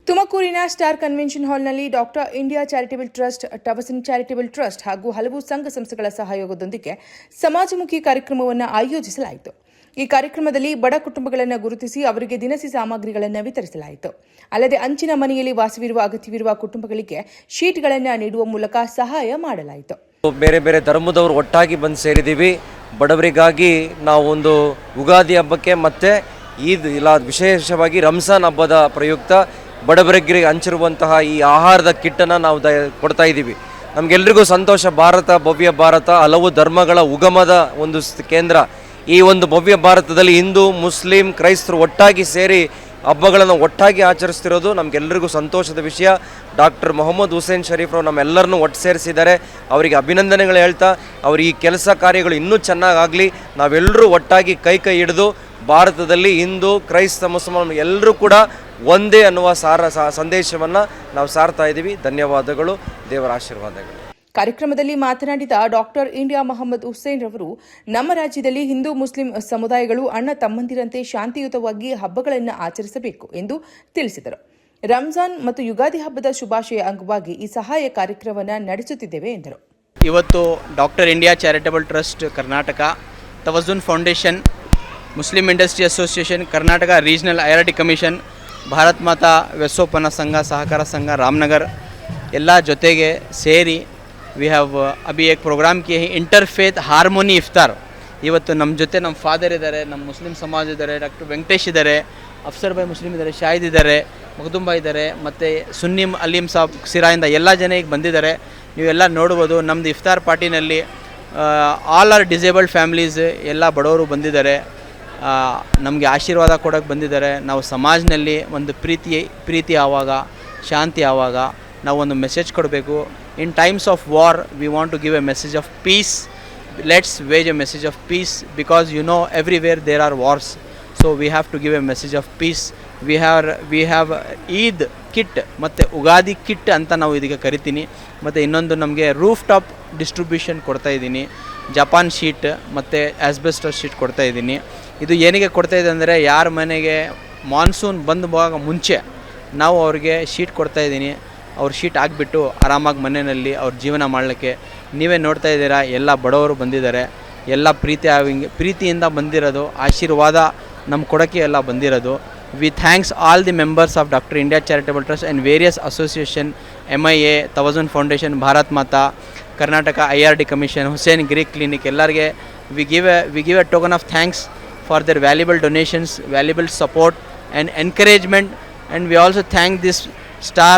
ತುಮಕೂರಿನ star convention ಹಾಲ್ನಲ್ಲಿ doctor India charitable trust, ಟವಸನ್ ಚಾರಿಟೇಬಲ್ ಟ್ರಸ್ಟ್ ಹಾಗೂ ಹಲವು ಸಂಘ ಸಂಸ್ಥೆಗಳ ಸಹಯೋಗದೊಂದಿಗೆ ಸಮಾಜಮುಖಿ ಕಾರ್ಯಕ್ರಮವನ್ನು ಆಯೋಜಿಸಲಾಯಿತು. ಈ ಕಾರ್ಯಕ್ರಮದಲ್ಲಿ ಬಡ ಕುಟುಂಬಗಳನ್ನು ಗುರುತಿಸಿ ಅವರಿಗೆ ದಿನಸಿ ಸಾಮಗ್ರಿಗಳನ್ನು ವಿತರಿಸಲಾಯಿತು. ಅಲ್ಲದೆ ಅಂಚಿನ ಮನೆಯಲ್ಲಿ ವಾಸವಿರುವ ಅಗತ್ಯವಿರುವ ಕುಟುಂಬಗಳಿಗೆ ಶೀಟ್ಗಳನ್ನು ನೀಡುವ ಮೂಲಕ ಸಹಾಯ ಮಾಡಲಾಯಿತು. ಬೇರೆ ಬೇರೆ ಧರ್ಮದವರು ಒಟ್ಟಾಗಿ ಬಂದು ಸೇರಿದ್ದೀವಿ. ಬಡವರಿಗಾಗಿ ನಾವು ಒಂದು ಉಗಾದಿ ಹಬ್ಬಕ್ಕೆ ಮತ್ತು ಈದ್ ಇಲ್ಲ ವಿಶೇಷವಾಗಿ ರಂಜಾನ್ ಹಬ್ಬದ ಪ್ರಯುಕ್ತ ಬಡವರಿಗೆ ಹಂಚಿರುವಂತಹ ಈ ಆಹಾರದ ಕಿಟ್ಟನ್ನು ನಾವು ಕೊಡ್ತಾ ಇದ್ದೀವಿ. ನಮಗೆಲ್ಲರಿಗೂ ಸಂತೋಷ. ಭಾರತ ಭವ್ಯ ಭಾರತ, ಹಲವು ಧರ್ಮಗಳ ಉಗಮದ ಒಂದು ಕೇಂದ್ರ. ಈ ಒಂದು ಭವ್ಯ ಭಾರತದಲ್ಲಿ ಹಿಂದೂ, ಮುಸ್ಲಿಂ, ಕ್ರೈಸ್ತರು ಒಟ್ಟಾಗಿ ಸೇರಿ ಹಬ್ಬಗಳನ್ನು ಒಟ್ಟಾಗಿ ಆಚರಿಸ್ತಿರೋದು ನಮಗೆಲ್ಲರಿಗೂ ಸಂತೋಷದ ವಿಷಯ. ಡಾಕ್ಟರ್ ಮೊಹಮ್ಮದ್ ಹುಸೇನ್ ಶರೀಫ್ರವರು ನಮ್ಮೆಲ್ಲರನ್ನೂ ಒಟ್ಟು ಸೇರಿಸಿದ್ದಾರೆ. ಅವರಿಗೆ ಅಭಿನಂದನೆಗಳು ಹೇಳ್ತಾ, ಅವ್ರ ಈ ಕೆಲಸ ಕಾರ್ಯಗಳು ಇನ್ನೂ ಚೆನ್ನಾಗಾಗಲಿ. ನಾವೆಲ್ಲರೂ ಒಟ್ಟಾಗಿ ಕೈ ಹಿಡಿದು ಭಾರತದಲ್ಲಿ ಹಿಂದೂ, ಕ್ರೈಸ್ತ, ಮುಸಲ್ಮಾನ್ ಎಲ್ಲರೂ ಕೂಡ ಒಂದೇ ಅನ್ನುವ ಸಂದೇಶವನ್ನು ನಾವು ಸಾರ್ತಾ ಇದ್ದೀವಿ. ಧನ್ಯವಾದಗಳು, ದೇವರ ಆಶೀರ್ವಾದಗಳು. ಕಾರ್ಯಕ್ರಮದಲ್ಲಿ ಮಾತನಾಡಿದ ಡಾಕ್ಟರ್ ಇಂಡಿಯಾ ಮೊಹಮ್ಮದ್ ಹುಸೇನ್ ರವರು, ನಮ್ಮ ರಾಜ್ಯದಲ್ಲಿ ಹಿಂದೂ ಮುಸ್ಲಿಂ ಸಮುದಾಯಗಳು ಅಣ್ಣ ತಮ್ಮಂದಿರಂತೆ ಶಾಂತಿಯುತವಾಗಿ ಹಬ್ಬಗಳನ್ನು ಆಚರಿಸಬೇಕು ಎಂದು ತಿಳಿಸಿದರು. ರಂಜಾನ್ ಮತ್ತು ಯುಗಾದಿ ಹಬ್ಬದ ಶುಭಾಶಯ ಅಂಗವಾಗಿ ಈ ಸಹಾಯ ಕಾರ್ಯಕ್ರಮವನ್ನು ನಡೆಸುತ್ತಿದ್ದೇವೆ ಎಂದರು. ಇವತ್ತು doctor India charitable trust Karnataka, ತವಜುನ್ foundation, Muslim industry association, Karnataka regional IRT commission, Bharat Mata ವ್ಯಸೋಪನ ಸಂಘ, ಸಹಕಾರ ಸಂಘ ರಾಮನಗರ್ ಎಲ್ಲ ಜೊತೆಗೆ ಸೇರಿ ವಿ ಹ್ಯಾವ್ ಅಭಿ ಏಕ್ ಪ್ರೋಗ್ರಾಮ್ ಕಿ ಇಂಟರ್ಫೇತ್ ಹಾರ್ಮೋನಿ ಇಫ್ತಾರ್. ಇವತ್ತು ನಮ್ಮ ಜೊತೆ ನಮ್ಮ ಫಾದರ್ ಇದ್ದಾರೆ, ನಮ್ಮ ಮುಸ್ಲಿಂ ಸಮಾಜ ಇದ್ದಾರೆ, ಡಾಕ್ಟರ್ ವೆಂಕಟೇಶ್ ಇದ್ದಾರೆ, ಅಫ್ಸರ್ ಭಾಯ್ ಮುಸ್ಲಿಂ ಇದ್ದಾರೆ, ಶಾಹಿದ್ ಇದ್ದಾರೆ, ಮಖದೂಮ್ ಇದ್ದಾರೆ, ಮತ್ತು ಸುನ್ನಿ ಅಲೀಂ ಸಾಬ್ ಸಿರಾಯಿಂದ ಎಲ್ಲ ಜನ ಈಗ ಬಂದಿದ್ದಾರೆ. ನೀವೆಲ್ಲ ನೋಡ್ಬೋದು. ನಮ್ಮದು ಇಫ್ತಾರ್ ಪಾರ್ಟಿನಲ್ಲಿ ಆಲ್ ಆರ್ ಡಿಸೇಬಲ್ಡ್ ಫ್ಯಾಮ್ಲೀಸ್ ಎಲ್ಲ ಬಡವರು ಬಂದಿದ್ದಾರೆ. ನಮಗೆ ಆಶೀರ್ವಾದ ಕೊಡೋಕ್ಕೆ ಬಂದಿದ್ದಾರೆ. ನಾವು ಸಮಾಜದಲ್ಲಿ ಒಂದು ಪ್ರೀತಿ ಆವಾಗ, ಶಾಂತಿ ಆವಾಗ ನಾವು ಒಂದು ಮೆಸೇಜ್ ಕೊಡಬೇಕು. In times of war we want to give a message of peace. Let's wage a message of peace because you know everywhere there are wars. So we have to give a message of peace. We have Eid kit ಮತ್ತು Ugadi kit ಅಂತ ನಾವು ಇದಕ್ಕೆ ಕರಿತೀನಿ. ಮತ್ತು ಇನ್ನೊಂದು ನಮಗೆ roof top distribution ಕೊಡ್ತಾಯಿದ್ದೀನಿ. Japan sheet ಮತ್ತು ಆಸ್ಬೆಸ್ಟಸ್ ಶೀಟ್ ಕೊಡ್ತಾಯಿದ್ದೀನಿ. ಇದು ಏನಿಗೆ ಕೊಡ್ತಾಯಿದೆ ಅಂದರೆ, ಯಾರ ಮನೆಗೆ ಮಾನ್ಸೂನ್ ಬಂದುವಾಗ ಮುಂಚೆ ನಾವು ಅವ್ರಿಗೆ ಶೀಟ್ ಕೊಡ್ತಾಯಿದ್ದೀನಿ. ಅವ್ರ ಶೀಟ್ ಹಾಕ್ಬಿಟ್ಟು ಆರಾಮಾಗಿ ಮನೆಯಲ್ಲಿ ಅವ್ರ ಜೀವನ ಮಾಡಲಿಕ್ಕೆ. ನೀವೇ ನೋಡ್ತಾ ಇದ್ದೀರಾ, ಎಲ್ಲ ಬಡವರು ಬಂದಿದ್ದಾರೆ. ಎಲ್ಲ ಪ್ರೀತಿಯಿಂದ ಬಂದಿರೋದು, ಆಶೀರ್ವಾದ ನಮ್ಮ ಕೊಡೋಕ್ಕೆ ಎಲ್ಲ ಬಂದಿರೋದು. We thanks all the members of doctor India charitable trust and various association, MIA, ತವಜುನ್ foundation, Bharat Mata, Karnataka IRT commission, Hussain Greek clinic ಎಲ್ಲರಿಗೆ we give a token of thanks for their valuable donations, valuable support and encouragement. And we also thank this Star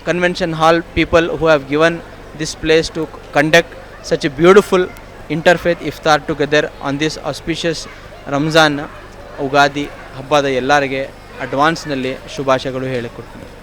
Convention Hall people who have given this place to conduct such a beautiful interfaith iftar together on this auspicious Ramzan Ugadi ಹಬ್ಬದ ಎಲ್ಲರಿಗೆ ಅಡ್ವಾನ್ಸ್ನಲ್ಲಿ ಶುಭಾಶಯಗಳು ಹೇಳಿಕೊಡ್ತೀನಿ.